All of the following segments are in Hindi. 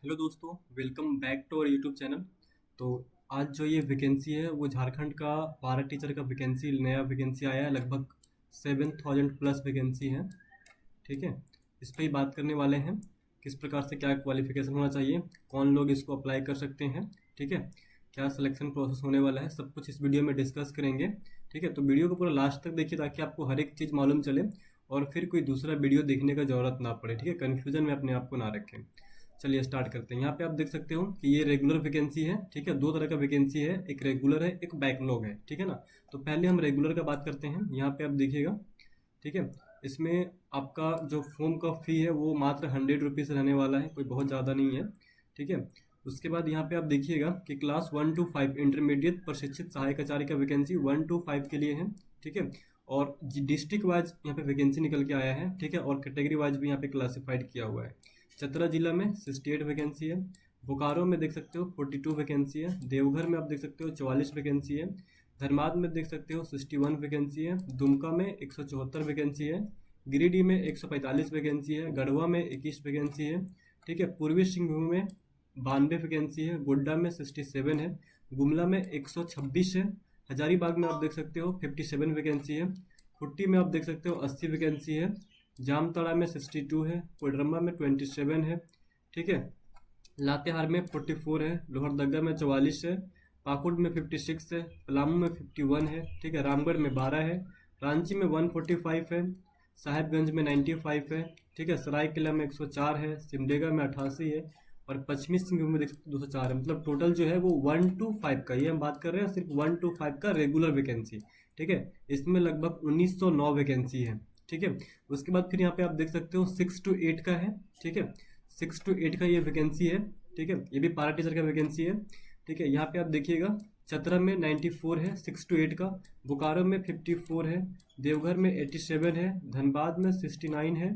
हेलो दोस्तों, welcome back to our YouTube channel. तो आज जो ये वैकेंसी है वो झारखंड का पारा टीचर का वैकेंसी नया वैकेंसी आया है। लगभग 7,000 प्लस वैकेंसी है। ठीक है, इस पर ही बात करने वाले हैं। किस प्रकार से क्या क्वालिफिकेशन होना चाहिए, कौन लोग इसको अप्लाई कर सकते हैं, ठीक है, क्या सिलेक्शन प्रोसेस होने वाला है, सब कुछ इस वीडियो में डिस्कस करेंगे। ठीक है, तो वीडियो को पूरा लास्ट तक देखिए ताकि आपको हर एक चीज़ मालूम चले और फिर कोई दूसरा वीडियो देखने का ज़रूरत ना पड़े। ठीक है, कन्फ्यूजन में अपने आप को ना रखें। चलिए स्टार्ट करते हैं। यहाँ पे आप देख सकते हो कि ये रेगुलर वैकेंसी है। ठीक है, दो तरह का वैकेंसी है, एक रेगुलर है, एक बैकलॉग है। ठीक है ना। तो पहले हम रेगुलर का बात करते हैं। यहाँ पे आप देखिएगा, ठीक है, इसमें आपका जो फॉर्म का फ़ी है वो मात्र 100 रुपीज़ रहने वाला है, कोई बहुत ज़्यादा नहीं है। ठीक है, उसके बाद यहाँ पे आप देखिएगा कि क्लास 1 to 5 इंटरमीडिएट प्रशिक्षित सहायक आचार्य का वैकेंसी 1 to 5 के लिए है। ठीक है, और डिस्ट्रिक्ट वाइज यहाँ पे वैकेंसी निकल के आया है। ठीक है, और कैटेगरी वाइज भी यहाँ पे क्लासिफाइड किया हुआ है। चतरा जिला में 68 वैकेंसी है। बोकारो में देख सकते हो 42 वैकेंसी है। देवघर में आप देख सकते हो 44 वैकेंसी है। धनबाद में देख सकते हो 61 वैकेंसी है। दुमका में 174 वैकेंसी है। गिरिडीह में 145 वैकेंसी है। गढ़वा में 21 वैकेंसी है। ठीक है, पूर्वी सिंहभूम में 92 वैकेंसी है। गोड्डा में 67 है। गुमला में 126 है। हजारीबाग में आप देख सकते हो 57 वैकेंसी है। खुट्टी में आप देख सकते हो 80 वैकेंसी है। जामताड़ा में 62 है। कोडरमा में 27 है। ठीक है, लातेहार में 44 है। लोहरदगा में 44 है। पाकुड़ में 56 है। पलामू में 51 है। ठीक है, रामगढ़ में 12 है। रांची में 145 है। साहेबगंज में 95 है। ठीक है, सरायकेला में 104 है। सिमडेगा में 88 है। और पश्चिमी सिंहभूम में देख सकते 204 है। मतलब टोटल जो है वो 1 to 5 का, ये हम बात कर रहे हैं सिर्फ 1 to 5 का रेगुलर वैकेंसी। ठीक है, इसमें लगभग 1909 वैकेंसी है। ठीक है, उसके बाद फिर यहाँ पे आप देख सकते हो 6 to 8 का है। ठीक है, 6 to 8 का ये वैकेंसी है। ठीक है, ये भी पारा टीचर का वैकेंसी है। ठीक है, यहाँ पे आप देखिएगा चतरा में 94 है 6 to 8 का। बोकारो में 54 है। देवघर में 87 है। धनबाद में 69 है।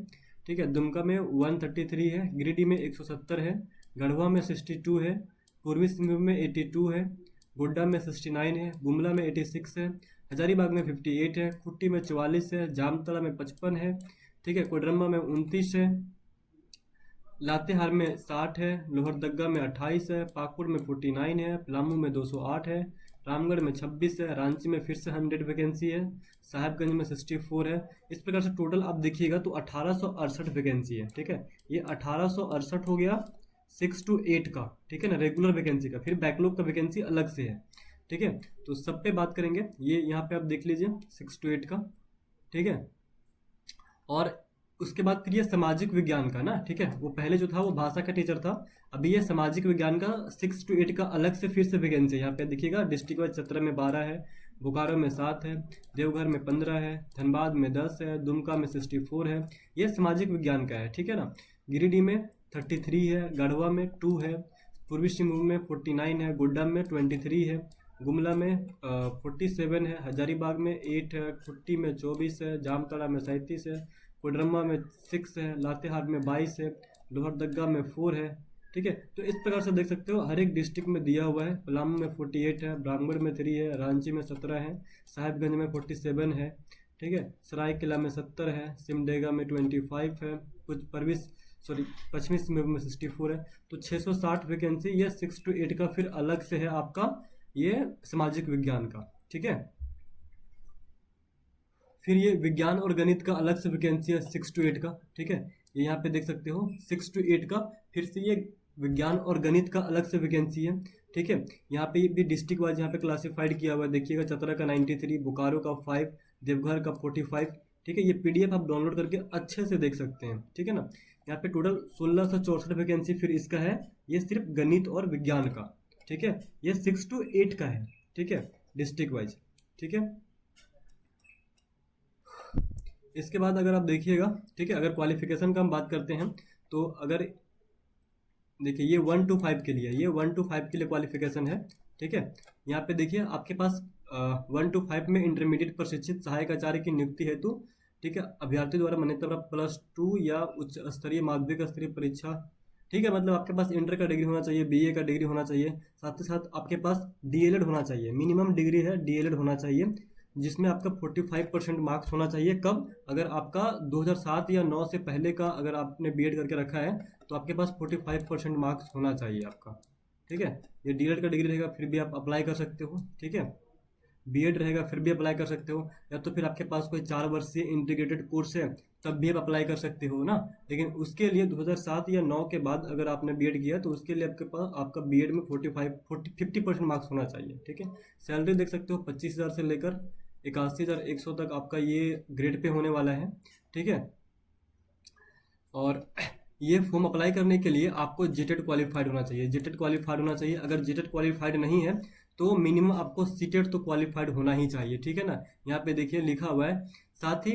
ठीक है, दुमका में 133 है। गिरिडीह में 170 है। गढ़वा में 62 है। पूर्वी सिंहभूम में 82 है। गोड्डा में 69 है। गुमला में 86 है। हजारीबाग में 58 है। खुट्टी में 44 है। जामतला में 55 है। ठीक है, कोडरमा में 29 है। लातेहार में 60 है। लोहरदगा में 28 है। पाकुड़ में 49 है। पलामू में 208 है। रामगढ़ में 26 है। रांची में फिर से 100 वैकेंसी है। साहेबगंज में 64 है। इस प्रकार से टोटल आप देखिएगा तो 1868 वैकेंसी है। ठीक है, ये 1868 हो गया 6 to 8 का। ठीक है ना, रेगुलर वैकेंसी का। फिर बैकलॉग का वैकेंसी अलग से है। ठीक है, तो सब पे बात करेंगे। ये यहाँ पे आप देख लीजिए 6 to 8 का। ठीक है, और उसके बाद फिर ये सामाजिक विज्ञान का ना। ठीक है, वो पहले जो था वो भाषा का टीचर था। अभी ये सामाजिक विज्ञान का 6 to 8 का अलग से फिर से वैकेंसी है। यहाँ पे देखिएगा डिस्ट्रिक्ट वाइज चतरा में 12 है। बोकारो में 7 है। देवघर में 15 है। धनबाद में 10 है। दुमका में 64 है। ये सामाजिक विज्ञान का है। ठीक है ना। गिरिडीह में 33 है। गढ़वा में 2 है। पूर्वी सिंहभूम में 49 है। गोड्डा में 23 है। गुमला में 47 है। हजारीबाग में 8 है। खुट्टी में 24 है। जामताड़ा में 37 है। कोडरमा में 6 है। लातेहार में 22 है। लोहरदगा में 4 है। ठीक है, तो इस प्रकार से देख सकते हो हर एक डिस्ट्रिक्ट में दिया हुआ है। पलामू में 48 है। रामगढ़ में 3 है। रांची में 17 है। साहेबगंज में 47 है। ठीक है, सरायकेला में 70 है। सिमडेगा में 25 है। कुछ पश्चिमी सिंहभूम में 64 है। तो 660 वैकेंसी ये 6 to 8 का फिर अलग से है आपका, ये सामाजिक विज्ञान का। ठीक है, फिर ये विज्ञान और गणित का अलग से वैकेंसी है 6 to 8 का। ठीक है, ये यहाँ पे देख सकते हो 6 to 8 का फिर से ये विज्ञान और गणित का अलग से वैकेंसी है। ठीक है, यहाँ पे भी डिस्ट्रिक्ट वाइज यहाँ पे क्लासिफाइड किया हुआ है। देखिएगा चतरा का 93, बोकारो का 5, देवघर का 45। ठीक है, ये पीडीएफ आप डाउनलोड करके अच्छे से देख सकते हैं। ठीक है ना, यहाँ पे टोटल 1664 वैकेंसी फिर इसका है। ये सिर्फ गणित और विज्ञान का। ठीक है, ये 6 to 8 का है। ठीक है, डिस्ट्रिक्ट वाइज। ठीक है, इसके बाद अगर आप देखिएगा, ठीक है, अगर क्वालिफिकेशन का हम बात करते हैं तो अगर देखिए ये 1 to 5 के लिए, ये 1 to 5 के लिए क्वालिफिकेशन है। ठीक है, यहाँ पे देखिए आपके पास 1 to 5 में इंटरमीडिएट प्रशिक्षित सहायक आचार्य की नियुक्ति हेतु, ठीक है, अभ्यर्थी द्वारा मान्यता प्राप्त +2 या उच्च स्तरीय माध्यमिक स्तरीय परीक्षा। ठीक है, मतलब आपके पास इंटर का डिग्री होना चाहिए, बीए का डिग्री होना चाहिए, साथ ही साथ आपके पास डीएलएड होना चाहिए। मिनिमम डिग्री है डीएलएड होना चाहिए। जिसमें आपका 45% मार्क्स होना चाहिए। कब? अगर आपका 2007 या 9 से पहले का अगर आपने बीएड करके रखा है तो आपके पास 45% मार्क्स होना चाहिए आपका। ठीक है, ये डीएड का डिग्री रहेगा फिर भी आप अप्लाई कर सकते हो। ठीक है, बीएड रहेगा फिर भी अप्लाई कर सकते हो, या तो फिर आपके पास कोई 4 वर्षीय इंटीग्रेटेड कोर्स है तब भी आप अप्लाई कर सकते हो ना। लेकिन उसके लिए 2007 या 9 के बाद अगर आपने बीएड किया तो उसके लिए आपके पास आपका बीएड में 50% मार्क्स होना चाहिए। ठीक है, सैलरी देख सकते हो 25,000 से लेकर 81,100 तक आपका ये ग्रेड पे होने वाला है। ठीक है, और ये फॉर्म अप्लाई करने के लिए आपको जेटेड क्वालिफाइड होना चाहिए। जेटेड क्वालिफाइड होना चाहिए, अगर जेटेड क्वालिफाइड नहीं है तो मिनिमम आपको सीटेड तो क्वालिफाइड होना ही चाहिए। ठीक है ना, यहाँ पे देखिए लिखा हुआ है। साथ ही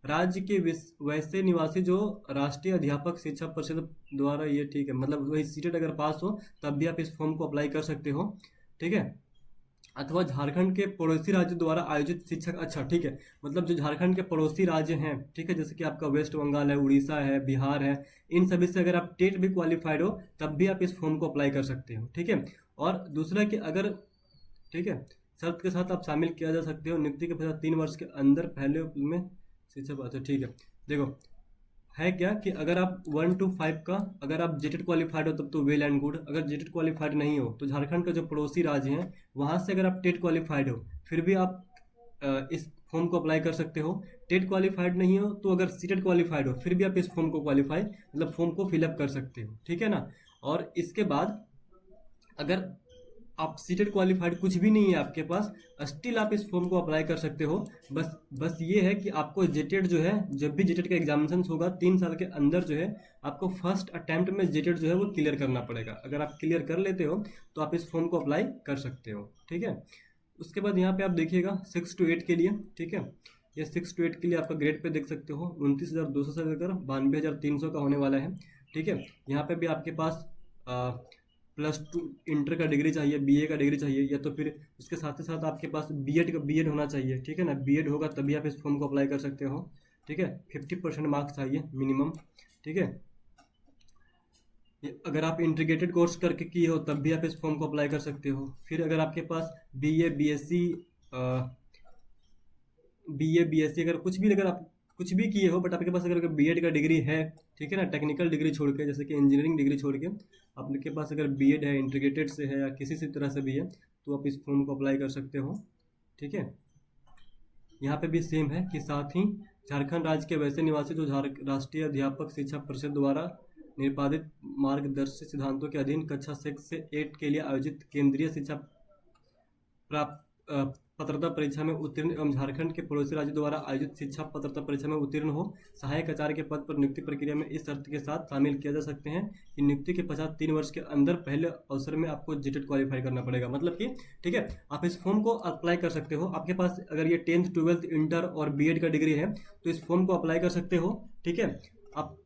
राज्य के वैसे निवासी जो राष्ट्रीय अध्यापक शिक्षा परिषद द्वारा, ये ठीक है, मतलब वही सीटेड अगर पास हो तब भी आप इस फॉर्म को अप्लाई कर सकते हो। ठीक है, अथवा झारखंड के पड़ोसी राज्य द्वारा आयोजित शिक्षक, अच्छा ठीक है, मतलब जो झारखंड के पड़ोसी राज्य हैं, ठीक है, जैसे कि आपका वेस्ट बंगाल है, उड़ीसा है, बिहार है, इन सभी से अगर आप टेट भी क्वालिफाइड हो तब भी आप इस फॉर्म को अप्लाई कर सकते हो। ठीक है, और दूसरा कि अगर, ठीक है, शर्त के साथ आप शामिल किया जा सकते हो नियुक्ति के पश्चात 3 वर्ष के अंदर पहले में शिक्षा। अच्छा ठीक है, देखो है क्या कि अगर आप 1 to 5 का अगर आप जेटेड क्वालिफाइड हो तब तो वेल एंड गुड। अगर जेटेड क्वालिफाइड नहीं हो तो झारखंड का जो पड़ोसी राज्य हैं वहाँ से अगर आप टेट क्वालिफाइड हो फिर भी आप इस फॉर्म को अप्लाई कर सकते हो। टेट क्वालिफाइड नहीं हो तो अगर सीटेड क्वालिफाइड हो फिर भी आप इस फॉर्म को क्वालिफाई मतलब फॉर्म को फिलअप कर सकते हो। ठीक है ना, और इसके बाद अगर आप सीटेड क्वालिफाइड कुछ भी नहीं है आपके पास, स्टिल आप इस फॉर्म को अप्लाई कर सकते हो। बस ये है कि आपको जेटेड जो है, जब भी जेटेड का एग्जामिनेशन होगा 3 साल के अंदर जो है आपको फर्स्ट अटेम्प्ट में जेटेड जो है वो क्लियर करना पड़ेगा। अगर आप क्लियर कर लेते हो तो आप इस फॉर्म को अप्लाई कर सकते हो। ठीक है, उसके बाद यहाँ पे आप देखिएगा 6 to 8 के लिए, ठीक है, ये 6 to 8 के लिए आपका ग्रेड पे देख सकते हो 29,200 से लेकर 92,300 का होने वाला है। ठीक है, यहाँ पे भी आपके पास +2 इंटर का डिग्री चाहिए, बीए का डिग्री चाहिए, या तो फिर उसके साथ ही साथ आपके पास बीएड होना चाहिए। ठीक है ना, बीएड होगा तभी आप इस फॉर्म को अप्लाई कर सकते हो। ठीक है, 50% मार्क्स चाहिए मिनिमम। ठीक है, अगर आप इंटीग्रेटेड कोर्स करके किए हो तब भी आप इस फॉर्म को अप्लाई कर सकते हो। फिर अगर आपके पास बीए बीएससी अगर कुछ भी, अगर आप कुछ भी किए हो बट आपके पास अगर बीएड का डिग्री है, ठीक है ना, टेक्निकल डिग्री छोड़ के, जैसे कि इंजीनियरिंग डिग्री छोड़ के आपके पास अगर बीएड है, इंटीग्रेटेड से है या किसी से तरह से भी है तो आप इस फॉर्म को अप्लाई कर सकते हो। ठीक है, यहाँ पे भी सेम है कि साथ ही झारखंड राज्य के वैसे निवासी जो राष्ट्रीय अध्यापक शिक्षा परिषद द्वारा निष्पादित मार्गदर्शित सिद्धांतों के अधीन कक्षा 6 से 8 के लिए आयोजित केंद्रीय शिक्षा प्राप्त पात्रता परीक्षा में उत्तीर्ण एवं झारखंड के पड़ोसी राज्य द्वारा आयोजित शिक्षा पात्रता परीक्षा में उत्तीर्ण हो सहायक आचार्य के पद पर नियुक्ति प्रक्रिया में इस शर्त के साथ शामिल किया जा सकते हैं कि नियुक्ति के पश्चात 3 वर्ष के अंदर पहले अवसर में आपको जेटेड क्वालिफाई करना पड़ेगा। मतलब कि ठीक है, आप इस फॉर्म को अप्लाई कर सकते हो। आपके पास अगर ये 10th 12th इंटर और बीएड का डिग्री है तो इस फॉर्म को अप्लाई कर सकते हो। ठीक है, आप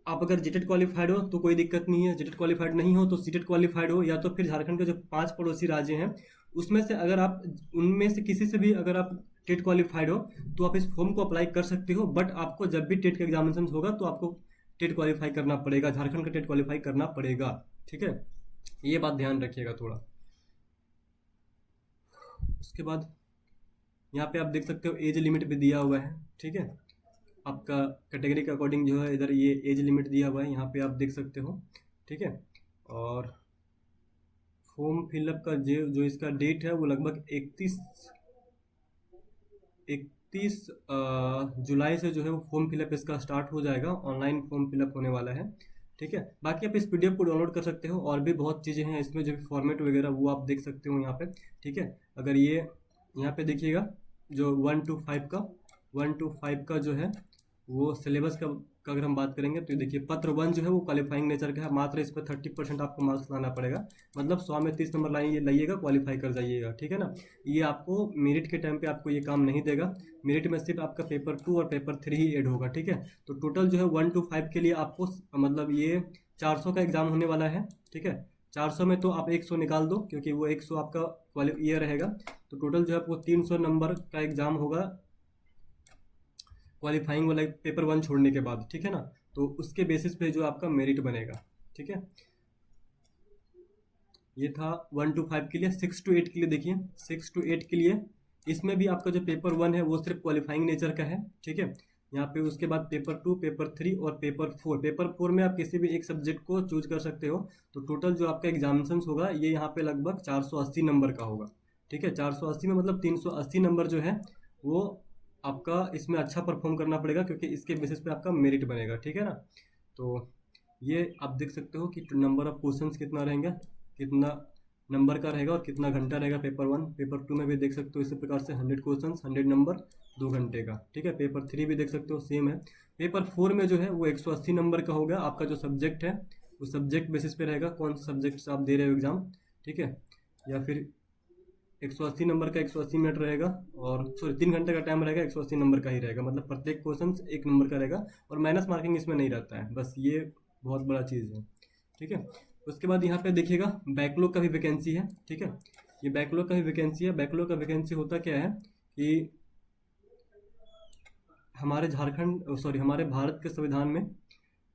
अगर जेटेड क्वालिफाइड हो तो कोई दिक्कत नहीं है, जेटेड क्वालिफाइड नहीं हो तो सीटेड क्वालिफाइड हो, या तो फिर झारखंड के जो 5 पड़ोसी राज्य हैं उसमें से अगर आप उनमें से किसी से भी अगर आप टेट क्वालिफाइड हो तो आप इस फॉर्म को अप्लाई कर सकते हो। बट आपको जब भी टेट का एग्जामिनेशन होगा तो आपको टेट क्वालिफाई करना पड़ेगा, झारखंड का टेट क्वालिफाई करना पड़ेगा। ठीक है, ये बात ध्यान रखिएगा थोड़ा। उसके बाद यहाँ पे आप देख सकते हो एज लिमिट भी दिया हुआ है। ठीक है, आपका कैटेगरी के अकॉर्डिंग जो है इधर ये एज लिमिट दिया हुआ है, यहाँ पे आप देख सकते हो। ठीक है, और फॉर्म फिलअप का जो इसका डेट है वो लगभग 31 जुलाई से जो है वो फॉर्म फिलअप इसका स्टार्ट हो जाएगा, ऑनलाइन फॉर्म फिलअप होने वाला है। ठीक है, बाकी आप इस पीडीएफ को डाउनलोड कर सकते हो, और भी बहुत चीज़ें हैं इसमें जो फॉर्मेट वगैरह वो आप देख सकते हो यहाँ पे। ठीक है, अगर ये यहाँ पे देखिएगा जो 1 to 5 का जो है वो सिलेबस का अगर हम बात करेंगे तो देखिए पत्र 1 जो है वो क्वालिफाइंग नेचर का है, मात्र इस पर 30% आपको मार्क्स लाना पड़ेगा, मतलब 100 में 30 नंबर लाइएगा, क्वालिफाई कर जाइएगा। ठीक है ना, ये आपको मेरिट के टाइम पे आपको ये काम नहीं देगा, मेरिट में सिर्फ आपका पेपर 2 और पेपर 3 ही ऐड होगा। ठीक है, तो टोटल जो है 1 to 5 के लिए आपको मतलब ये 400 का एग्ज़ाम होने वाला है। ठीक है, 400 में तो आप 100 निकाल दो क्योंकि वो 100 आपका ये रहेगा, तो टोटल जो है आपको 300 नंबर का एग्ज़ाम होगा क्वालिफाइंग वाला पेपर 1 छोड़ने के बाद। ठीक है ना, तो उसके बेसिस पे जो आपका मेरिट बनेगा। ठीक है, ये था 1 to 5 के लिए। 6 to 8 के लिए देखिए, 6 to 8 के लिए इसमें भी आपका जो पेपर 1 है वो सिर्फ क्वालिफाइंग नेचर का है, ठीक है। यहाँ पे उसके बाद पेपर 2, पेपर 3 और पेपर 4। पेपर 4 में आप किसी भी एक सब्जेक्ट को चूज कर सकते हो। तो टोटल जो आपका एग्जामिनेशन होगा ये यहाँ पे लगभग 480 नंबर का होगा, ठीक है। 480 में मतलब 380 नंबर जो है वो आपका इसमें अच्छा परफॉर्म करना पड़ेगा, क्योंकि इसके बेसिस पे आपका मेरिट बनेगा, ठीक है ना। तो ये आप देख सकते हो कि नंबर ऑफ क्वेश्चंस कितना रहेगा, कितना नंबर का रहेगा और कितना घंटा रहेगा पेपर 1। पेपर 2 में भी देख सकते हो इसी प्रकार से 100 क्वेश्चंस 100 नंबर 2 घंटे का, ठीक है। पेपर 3 भी देख सकते हो सेम है। पेपर 4 में जो है वो 180 नंबर का होगा। आपका जो सब्जेक्ट है वो सब्जेक्ट बेसिस पे रहेगा, कौन सा सब्जेक्ट से आप दे रहे हो एग्जाम, ठीक है। या फिर 180 नंबर का 180 मिनट रहेगा, और सॉरी 3 घंटे का टाइम रहेगा, 180 नंबर का ही रहेगा, मतलब प्रत्येक क्वेश्चन 1 नंबर का रहेगा और माइनस मार्किंग इसमें नहीं रहता है, बस ये बहुत बड़ा चीज़ है, ठीक है। उसके बाद यहाँ पे देखिएगा बैकलॉग का भी वैकेंसी है, ठीक है। ये बैकलॉग का भी वैकेंसी है। बैकलॉग का वैकेंसी होता क्या है कि हमारे झारखंड सॉरी हमारे भारत के संविधान में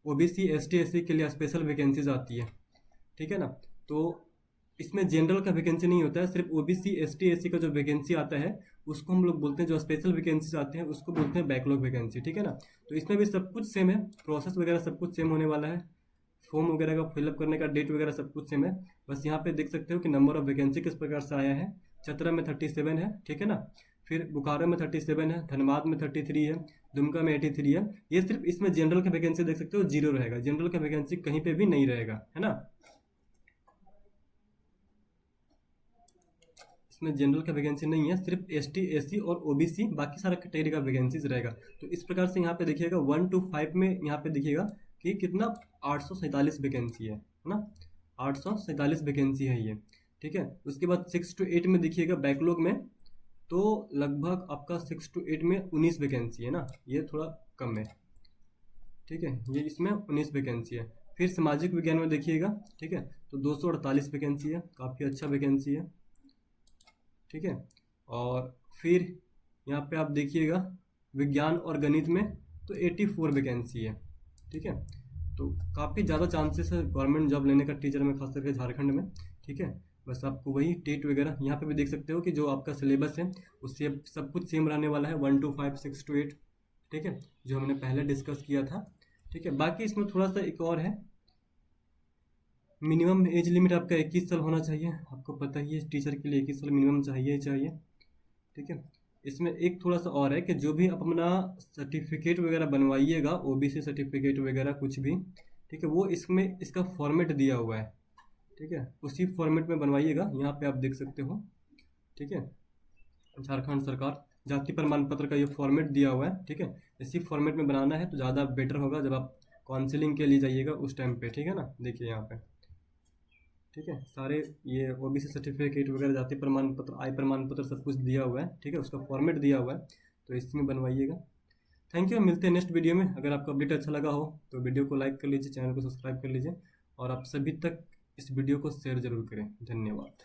ओबीसी एसटी एससी के लिए स्पेशल वैकेंसीज आती है, ठीक है ना। तो इसमें जनरल का वैकेंसी नहीं होता है, सिर्फ ओबीसी एसटी एससी का जो वैकेंसी आता है उसको हम लोग बोलते हैं, जो स्पेशल वैकेंसीज आते हैं उसको बोलते हैं बैकलॉग वैकेंसी, ठीक है ना। तो इसमें भी सब कुछ सेम है, प्रोसेस वगैरह सब कुछ सेम होने वाला है, फॉर्म वगैरह का फिलअप करने का डेट वगैरह सब कुछ सेम है। बस यहाँ पे देख सकते हो कि नंबर ऑफ वैकेंसी किस प्रकार से आया है। चतरा में 37 है, ठीक है ना। फिर बोकारो में 37 है, धनबाद में 33 है, दुमका में 83 है। ये सिर्फ इसमें जनरल का वैकेंसी देख सकते हो 0 रहेगा, जनरल का वैकेंसी कहीं पे भी नहीं रहेगा, है ना। इसमें जनरल का वैकेंसी नहीं है, सिर्फ एसटी एससी और ओबीसी बाकी सारा कैटेगरी का वैकेंसीज रहेगा। तो इस प्रकार से यहाँ पे देखिएगा 1 to 5 में यहाँ पे देखिएगा कि कितना 847 वैकेंसी है ना। 847 वैकेंसी है ये, ठीक है। उसके बाद 6 to 8 में देखिएगा बैकलॉग में, तो लगभग आपका 6 to 8 में 19 वैकेंसी है ना, ये थोड़ा कम है, ठीक है। ये इसमें 19 वैकेंसी है। फिर सामाजिक विज्ञान में देखिएगा, ठीक है, तो 248 वैकेंसी है, काफ़ी अच्छा वैकेंसी है, ठीक है। और फिर यहाँ पे आप देखिएगा विज्ञान और गणित में तो 84 वैकेंसी है, ठीक है। तो काफ़ी ज़्यादा चांसेस है गवर्नमेंट जॉब लेने का टीचर में, खास करके झारखंड में, ठीक है। बस आपको वही टेट वगैरह यहाँ पे भी देख सकते हो कि जो आपका सिलेबस है उससे सब कुछ सेम रहने वाला है, 1 to 5 6 to 8, ठीक है, जो हमने पहले डिस्कस किया था, ठीक है। बाकी इसमें थोड़ा सा एक और है, मिनिमम एज लिमिट आपका 21 साल होना चाहिए। आपको पता ही है टीचर के लिए 21 साल मिनिमम चाहिए ही चाहिए, ठीक है। इसमें एक थोड़ा सा और है कि जो भी आप अपना सर्टिफिकेट वगैरह बनवाइएगा, ओबीसी सर्टिफिकेट वगैरह कुछ भी, ठीक है, वो इसमें इसका फॉर्मेट दिया हुआ है, ठीक है, उसी फॉर्मेट में बनवाइएगा। यहाँ पे आप देख सकते हो, ठीक है, झारखंड सरकार जाति प्रमाण पत्र का ये फॉर्मेट दिया हुआ है, ठीक है। इसी फॉर्मेट में बनाना है तो ज़्यादा बेटर होगा जब आप काउंसलिंग के लिए जाइएगा उस टाइम पे, ठीक है ना। देखिए यहाँ पे, ठीक है, सारे ये ओबीसी सर्टिफिकेट वगैरह जाति प्रमाण पत्र आय प्रमाण पत्र सब कुछ दिया हुआ है, ठीक है, उसका फॉर्मेट दिया हुआ है, तो इसमें बनवाइएगा। थैंक यू, मिलते हैं नेक्स्ट वीडियो में। अगर आपको अपडेट अच्छा लगा हो तो वीडियो को लाइक कर लीजिए, चैनल को सब्सक्राइब कर लीजिए और आप सभी तक इस वीडियो को शेयर जरूर करें। धन्यवाद।